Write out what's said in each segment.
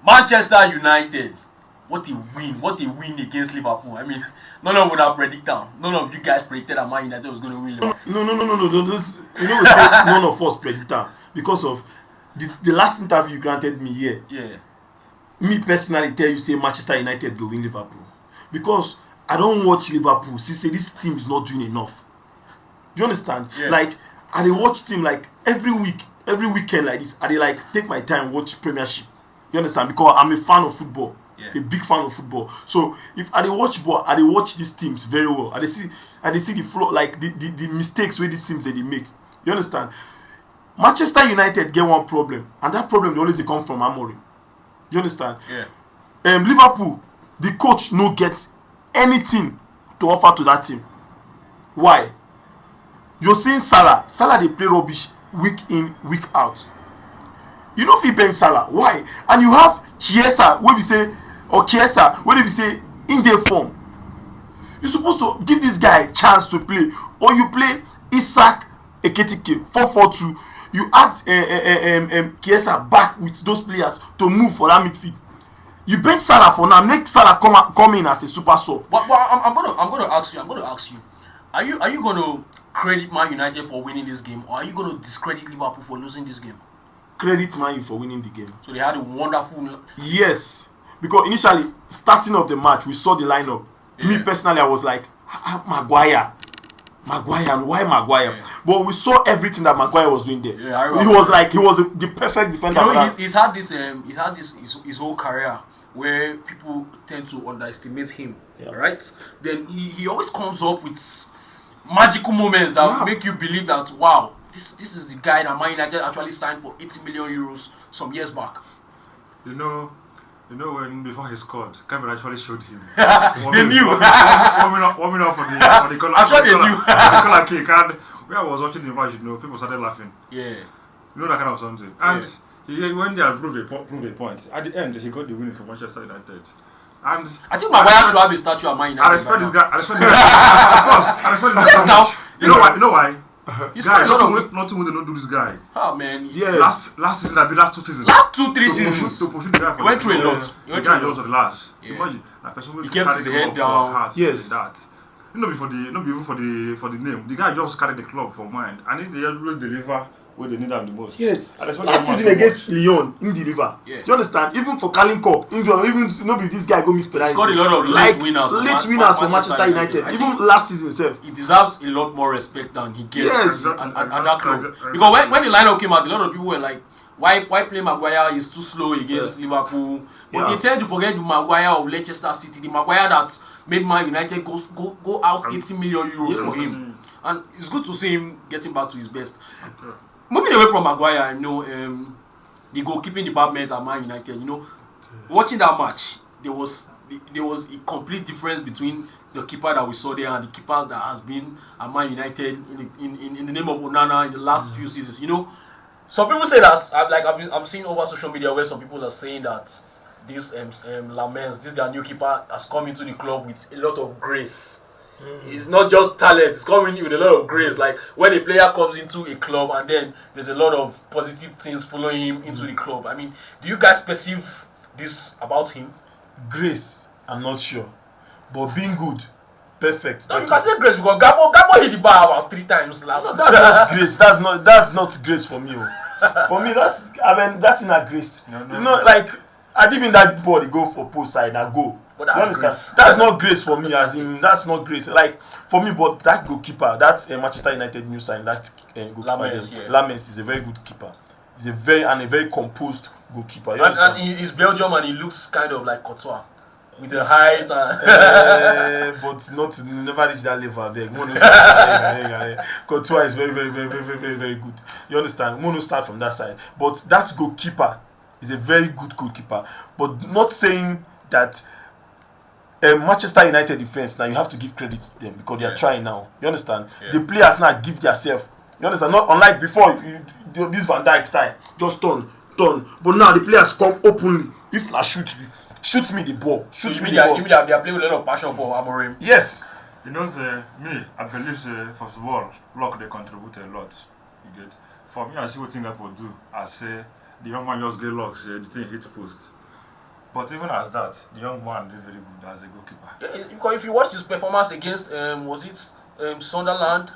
Manchester United. What a win against Liverpool. I mean, none of them would have predicted. None of you guys predicted that Man United was going to win Liverpool. No. You know, we say none of us predicted because of the last interview you granted me here. Yeah. Me personally tell you say Manchester United go win Liverpool because I don't watch Liverpool. See, say this team is not doing enough. You understand? Yeah. Like I dey watch team like every weekend like this. I dey like take my time watch Premiership. You understand? Because I'm a fan of football. Yeah. A big fan of football. So if I dey watch ball, I dey watch these teams very well. I dey see the flow, like the mistakes where these teams they make. You understand? Manchester United get one problem, and that problem dey always dey come from Amorim. You understand? Yeah. Liverpool, the coach no get anything to offer to that team. Why? You're seeing Salah dey play rubbish week in, week out. You know if he bench Salah, why? And you have Chiesa, where we say, or Chiesa, where we say in their form. You're supposed to give this guy chance to play, or you play Isak Ekitike 4-4-2. You add Chiesa back with those players to move for that midfield. You bench Salah for now, make Salah come in as a super sub. But I'm gonna ask you. Are you going to credit Man United for winning this game, or are you going to discredit Liverpool for losing this game? Credit Man U for winning the game. So they had a wonderful. Yes, because initially starting of the match, we saw the lineup. Yeah. Me personally, I was like, Maguire, why Maguire? Yeah. But we saw everything that Maguire was doing there. Yeah, he was the perfect defender. You know, he's had his whole career where people tend to underestimate him. Yeah. Right? Then he always comes up with magical moments that make you believe that wow. This is the guy that Man United actually signed for 80 million euros some years back. You know when before he scored, Cameron actually showed him. They knew. Warming up for the color. I'm sure they knew. The color kick. And when I was watching the match, people started laughing. Yeah. You know that kind of something. And he went there and proved a point. At the end, he got the win for Manchester United. And I think Maguire should have a statue at Man United. I respect this guy. Of course, I respect this guy. Now, you know why? He's guy, nothing when they don't do this guy. Oh man, yeah. Last season, last 2 seasons. Last 2-3 seasons. To pursue the guy for he went through a lot. The guy was the last. Yeah. Imagine that person he kept his head down. Yes. That. Not even for the name. The guy just carried the club for mind, and they always deliver where they need them the most. Yes. Last season against Lyon, in deliver. Yeah. You understand? Even for Carling Cup, even nobody this guy go miss penalty. He scored a lot of late winners for Manchester United. Even last season itself. He deserves a lot more respect than he gets. Yes. At that club. Because when the lineup came out, a lot of people were like, why play Maguire is too slow against Liverpool? But they tend to forget the Maguire of Leicester City, the Maguire that made Man United go out 80 million euros for him. And it's good to see him getting back to his best. Okay. Moving away from Maguire, the goalkeeping department at Man United, watching that match, there was a complete difference between the keeper that we saw there and the keeper that has been at Man United in the name of Onana in the last few seasons. Some people say that I'm seeing over social media where some people are saying that this Lamens, this their new keeper, has come into the club with a lot of grace. It's not just talent, it's coming with a lot of grace. Like when a player comes into a club and then there's a lot of positive things following him into the club. I mean, do you guys perceive this about him? Grace, I'm not sure. But being good, perfect. No, you can say grace because Gabo hit the bar about 3 times last season. That's not grace. That's not grace for me. For me, that's not grace. No. Like I didn't mean that ball they go for post side and go. But that's grace. That's not grace for me, as in that's not grace. Like for me, but that goalkeeper, that's Manchester United new sign. That goalkeeper, Lamens is a very good keeper. He's a very composed goalkeeper. And he's Belgium and he looks kind of like Courtois with the height and. But never reach that level. Courtois is very good. You understand? Mono start from that side, but that goalkeeper is a very good goalkeeper. But not saying that. Manchester United defense now you have to give credit to them because they are trying now. You understand? The players now give themselves. You understand? Not unlike before, this Van Dijk style just turn. But now the players come openly. If I shoot me the ball. You mean they are playing with a lot of passion for Amorim? Yes. Me, I believe for football, luck they contribute a lot. You get For me, I see what Liverpool do. I say the young man just get locks, the thing hits post. But even as that, the young man is very good as a goalkeeper. Yeah, because if you watch his performance against was it Sunderland?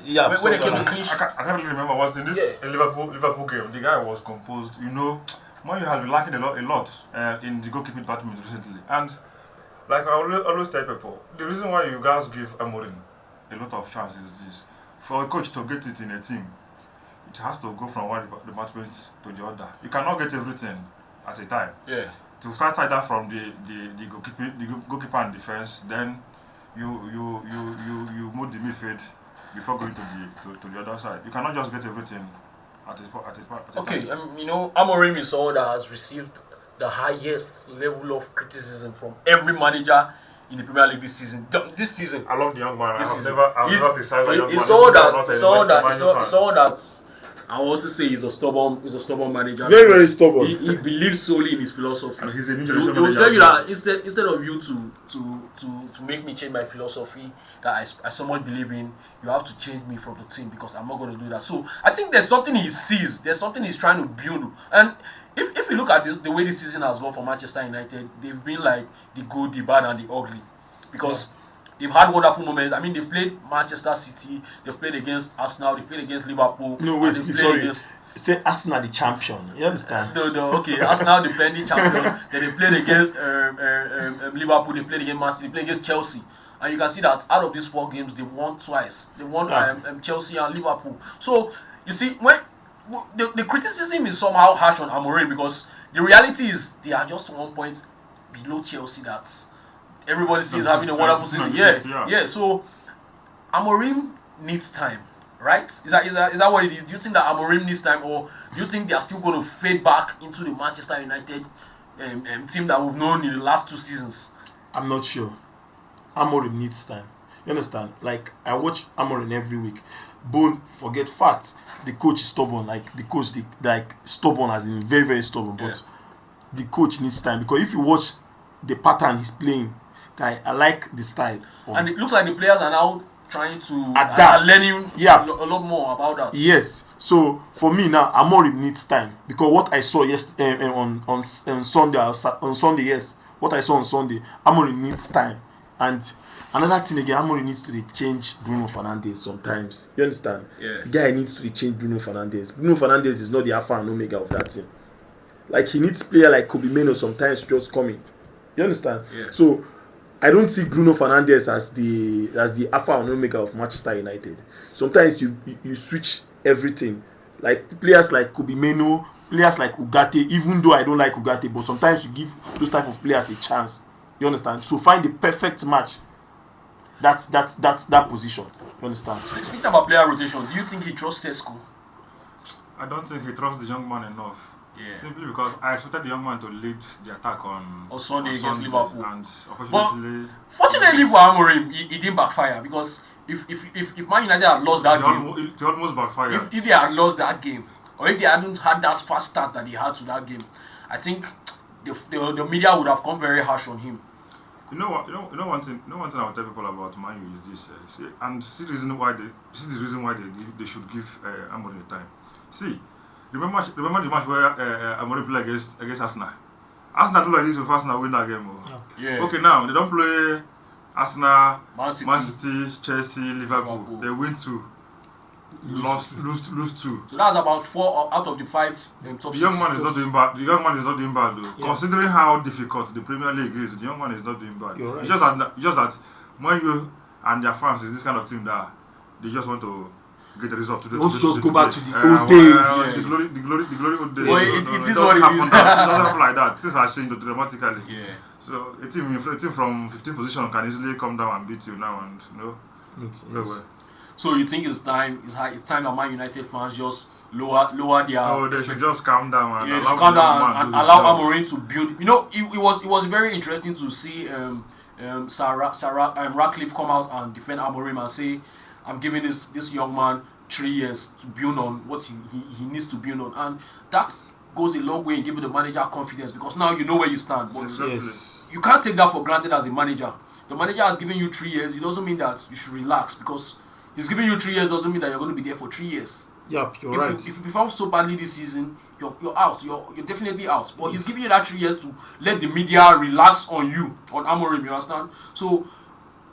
Yeah, When they came to clean I sheet. can't really remember what's in this Liverpool game. The guy was composed. You know, Man U has been lacking a lot in the goalkeeping department recently. And like I always tell people, the reason why you guys give Amorim a lot of chances is this: for a coach to get it in a team, it has to go from one department to the other. You cannot get everything at a time. Yeah. To start either from the goalkeeper and defense, then you move the midfield before going to the other side. You cannot just get everything at a Okay, time. you know, Amorim is someone that has received the highest level of criticism from every manager in the Premier League this season. I love the young man. This I've season. never criticized a young man. It's someone that I will also say he's a stubborn manager. Very, very stubborn. He believes solely in his philosophy. And he's a new He generation will manager. tell you as well. that instead of you to make me change my philosophy that I somewhat believe in, you have to change me from the team because I'm not going to do that. So I think there's something he sees. There's something he's trying to build. And if you look at the way this season has gone for Manchester United, they've been like the good, the bad, and the ugly. Because they've had wonderful moments. I mean, they've played Manchester City, they've played against Arsenal, they've played against Liverpool. No, wait, and they've played sorry. against- Say Arsenal the champion. You understand? Okay, Arsenal defending champions. Then they played against Liverpool, they played against Man City, they played against Chelsea. And you can see that out of these 4 games, they won twice. They won Chelsea and Liverpool. So, you see, when the criticism is somehow harsh on Amorim because the reality is they are just 1 point below Chelsea that everybody sees having a wonderful season. Yeah. So, Amorim needs time. Right? Is that what it is? Do you think that Amorim needs time, or do you think they are still going to fade back into the Manchester United team that we've known in the last 2 seasons? I'm not sure. Amorim needs time. You understand? Like, I watch Amorim every week. Don't forget facts. The coach is stubborn. Like, the coach, stubborn as in very, very stubborn. But the coach needs time because if you watch the pattern he's playing, guy, I like the style. And it looks like the players are now trying to adapt, learning a lot more about that. Yes. So for me now, Amorim needs time because what I saw yesterday on Sunday, yes, what I saw on Sunday, Amorim needs time. And another thing again, Amorim needs to change Bruno Fernandes sometimes. You understand? Yeah. The guy needs to change Bruno Fernandes. Bruno Fernandes is not the alpha and omega of that team. Like, he needs player like Kobe Meno sometimes to just come in. You understand? Yeah. So I don't see Bruno Fernandes as the alpha and omega of Manchester United. Sometimes you switch everything. Like players like Kobe Meno, players like Ugarte, even though I don't like Ugarte, but sometimes you give those type of players a chance. You understand? So find the perfect match. That's that position. You understand? Speaking about player rotation, do you think he trusts Sesko? I don't think he trusts the young man enough. Yeah. Simply because I expected the young man to lead the attack on Sunday against Liverpool. And unfortunately, fortunately for Amorim, he didn't backfire because if Man United had lost that game, it almost backfired. If they had lost that game, or if they hadn't had that fast start that they had to that game, I think the media would have come very harsh on him. You know one thing I will tell people about Man U is this. See the reason why they should give Amorim time. See. Remember the match where Amorim played against Arsenal. Arsenal do like this with Arsenal win that game. Yeah. Okay, now they don't play Arsenal, Man City, Chelsea, Liverpool. They win 2, lose 2. So that's about 4 out of the 5 top 6. The young man is not doing bad. The young man is not doing bad though. Yeah. Considering how difficult the Premier League is, the young man is not doing bad. You're right. It's just that Man U and their fans is this kind of team that they just want to get the result. They want to just go back to the old days. The glory old days. Well, it is doesn't what it is. It doesn't happen like that. Things are changed dramatically. Yeah. So a team from 15th position can easily come down and beat you now, and very well. So you think it's time that Man United fans just lower their. No, they should just calm down and allow Amorim to build. You know, it was very interesting to see Ratcliffe come out and defend Amorim and say, I'm giving this young man 3 years to build on what he needs to build on, and that goes a long way in giving the manager confidence because now you know where you stand. But Yes. you can't take that for granted as a manager. The manager has given you 3 years. It doesn't mean that you should relax because he's giving you 3 years doesn't mean that you're going to be there for 3 years. Yep, you're if right. if you perform so badly this season, you're out. You're definitely out. But he's giving you that 3 years to let the media relax on you, on Amorim. You understand? So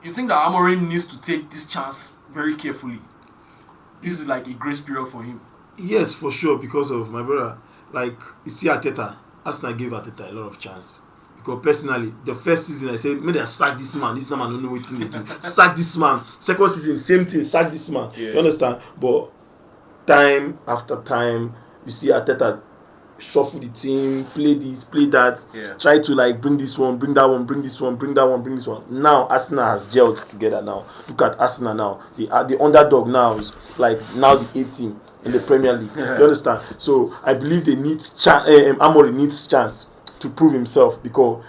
you think that Amorim needs to take this chance very carefully. This is like a grace period for him. Yes, for sure, because of my brother. Like, you see Arteta, Arsenal gave Arteta a lot of chance. Because personally, the first season I said, maybe I sack this man don't know what to do. Sack this man. Second season, same thing, sack this man. Yeah. You understand? But time after time, you see Arteta shuffle the team, play this, play that, try to like bring this one, bring that one, bring this one, bring that one, bring this one. Now Arsenal has gelled together now. Look at Arsenal now. The underdog now is like now the 18 in the Premier League. You understand? So I believe they need Amorim needs chance to prove himself because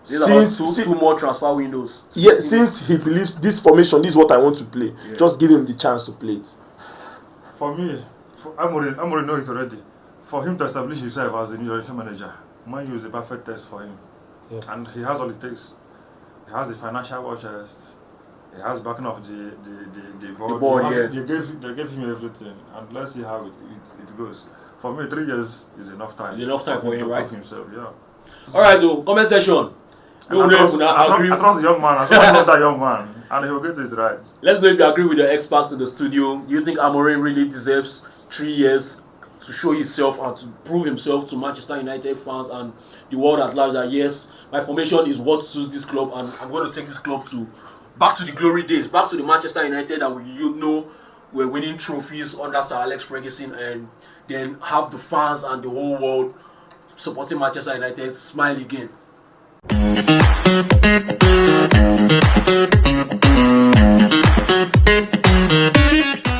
since two more transfer windows. Yeah, since he believes this formation, this is what I want to play. Yeah. Just give him the chance to play it. For me, Amorim knows it already. For him to establish himself as a new generation manager, Man U is a perfect test for him. Yeah. And he has all it takes. He has the financial war chest. He has backing of the board. They gave him everything. And let's see how it goes. For me, 3 years is enough time. It's enough time for him, right? Himself, yeah. Alright, though. Comment section. I trust the young man. I love that young man. And he will get it right. Let's know if you agree with the experts in the studio. Do you think Amorim really deserves 3 years to show himself and to prove himself to Manchester United fans and the world at large that yes, my formation is what suits this club and I'm going to take this club back to the glory days, back to the Manchester United that we're winning trophies under Sir Alex Ferguson, and then have the fans and the whole world supporting Manchester United smile again.